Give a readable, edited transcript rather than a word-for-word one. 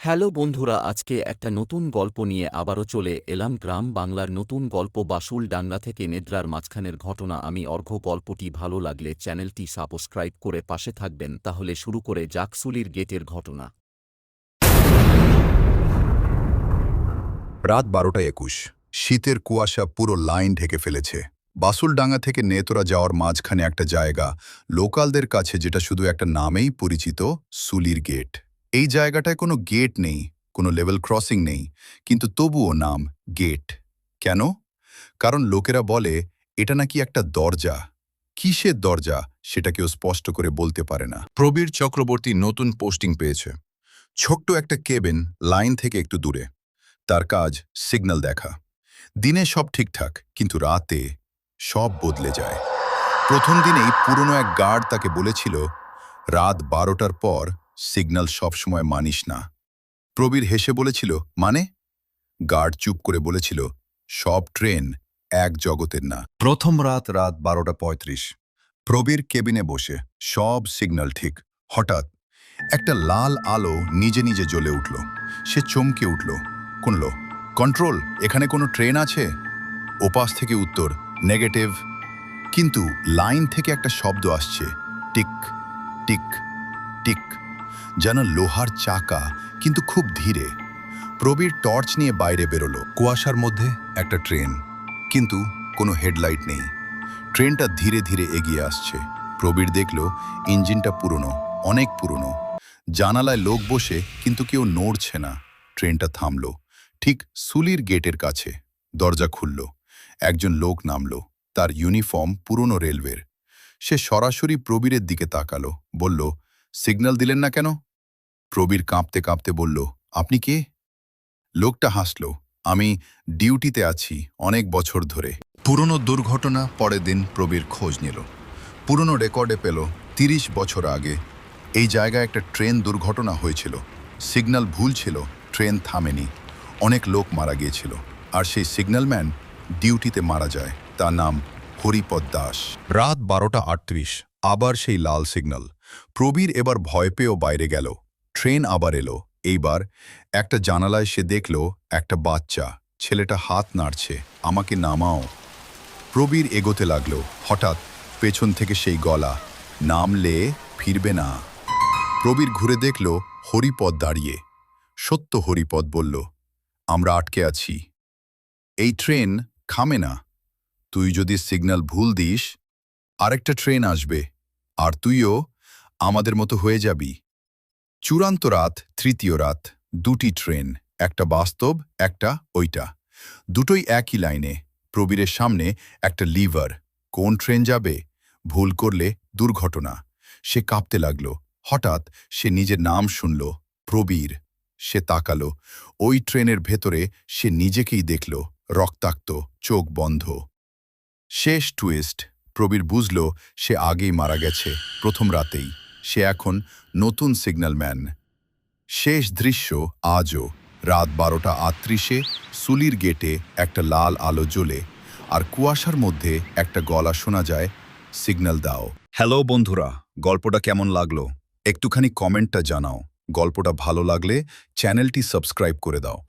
Hello বন্ধুরা, আজকে একটা নতুন গল্প নিয়ে আবারও চলে এলাম গ্রাম বাংলার নতুন গল্প বাসুল ডাঙ্গা থেকে নেদ্রার মাঝখানের ঘটনা। আমি অর্ঘ্য। গল্পটি ভালো লাগলে চ্যানেলটি সাবস্ক্রাইব করে পাশে থাকবেন। তাহলে শুরু করে যাক সুলির গেটের ঘটনা। রাত 12:21। শীতের কুয়াশা পুরো লাইন ঢেকে ফেলেছে। বাসুলডাঙ্গা থেকে নেতরা যাওয়ার মাঝখানে একটা জায়গা, লোকালদের কাছে যেটা শুধু একটা নামেই পরিচিত, সুলির গেট। এই জায়গাটায় কোনো গেট নেই, কোনো লেভেল ক্রসিং নেই, কিন্তু তবুও নাম গেট। কেন? কারণ লোকেরা বলে এটা নাকি একটা দরজা। কিসের দরজা সেটা কেউ স্পষ্ট করে বলতে পারে না। প্রবীর চক্রবর্তী নতুন পোস্টিং পেয়েছে, ছোট্ট একটা কেবিন, লাইন থেকে একটু দূরে। তার কাজ সিগন্যাল দেখা। দিনে সব ঠিকঠাক, কিন্তু রাতে সব বদলে যায়। প্রথম দিনেই পুরনো এক গার্ড তাকে বলেছিল, রাত 12টার পর সিগন্যাল সবসময় মানিস না। প্রবীর হেসে বলেছিল, মানে? গার্ড চুপ করে বলেছিল, সব ট্রেন এক জগতের না। প্রথম রাত 12:35। প্রবীর কেবিনে বসে, সব সিগন্যাল ঠিক। হঠাৎ একটা লাল আলো নিজে নিজে জ্বলে উঠল। সে চমকে উঠল। কোনলো, কন্ট্রোল, এখানে কোনো ট্রেন আছে? ওপাশ থেকে উত্তর, নেগেটিভ। কিন্তু লাইন থেকে একটা শব্দ আসছে, টিক টিক টিক, যেন লোহার চাকা, কিন্তু খুব ধীরে। প্রবীর টর্চ নিয়ে বাইরে বেরোলো। কুয়াশার মধ্যে একটা ট্রেন, কিন্তু কোনো হেডলাইট নেই। ট্রেনটা ধীরে ধীরে এগিয়ে আসছে। প্রবীর দেখল ইঞ্জিনটা পুরনো, অনেক পুরনো। জানালায় লোক বসে, কিন্তু কেউ নড়ছে না। ট্রেনটা থামল ঠিক সুলির গেটের কাছে। দরজা খুলল। একজন লোক নামল। তার ইউনিফর্ম পুরনো রেলওয়ের। সে সরাসরি প্রবীরের দিকে তাকালো, বলল, সিগন্যাল দিলেন না কেন? প্রবীর কাঁপতে কাঁপতে বলল, আপনি কে? লোকটা হাসল, আমি ডিউটিতে আছি অনেক বছর ধরে। পুরনো দুর্ঘটনা। পরের দিন প্রবীর খোঁজ নিল। পুরনো রেকর্ডে পেল 30 বছর আগে এই জায়গায় একটা ট্রেন দুর্ঘটনা হয়েছিল। সিগন্যাল ভুল ছিল, ট্রেন থামেনি, অনেক লোক মারা গিয়েছিল। আর সেই সিগন্যালম্যান ডিউটিতে মারা যায়। তার নাম হরিপদ দাস। রাত 12:38। আবার সেই লাল সিগন্যাল। প্রবীর এবার ভয় পেয়েও বাইরে গেল। ট্রেন আবার এলো। এইবার একটা জানালায় সে দেখল একটা বাচ্চা। ছেলেটা হাত নাড়ছে, আমাকে নামাও। প্রবীর এগোতে লাগলো। হঠাৎ পেছন থেকে সেই গলা, নামলে ফিরবে না। প্রবীর ঘুরে দেখল হরিপদ দাঁড়িয়ে। সত্য হরিপদ বলল, আমরা আটকে আছি, এই ট্রেন থামে না। তুই যদি সিগন্যাল ভুল দিস, আরেকটা ট্রেন আসবে, আর তুইও আমাদের মতো হয়ে যাবি। চূড়ান্ত রাত, তৃতীয় রাত। দুটি ট্রেন, একটা বাস্তব, একটা ওইটা। দুটোই একই লাইনে। প্রবীরের সামনে একটা লিভার। কোন ট্রেন যাবে? ভুল করলে দুর্ঘটনা। সে কাঁপতে লাগলো। হঠাৎ সে নিজের নাম শুনল, প্রবীর। সে তাকালো। ওই ট্রেনের ভেতরে সে নিজেকেই দেখল, রক্তাক্ত, চোখ বন্ধ। শেষ টুইস্ট। প্রবীর বুঝল সে আগেই মারা গেছে, প্রথম রাতেই। সে এখন নতুন সিগন্যালম্যান। শেষ দৃশ্য আজও। রাত 12:38। সুলির গেটে একটা লাল আলো জ্বলে, আর কুয়াশার মধ্যে একটা গলা শোনা যায়, সিগন্যাল দাও। হ্যালো বন্ধুরা, গল্পটা কেমন লাগলো একটুখানি কমেন্টটা জানাও। গল্পটা ভালো লাগলে চ্যানেলটি সাবস্ক্রাইব করে দাও।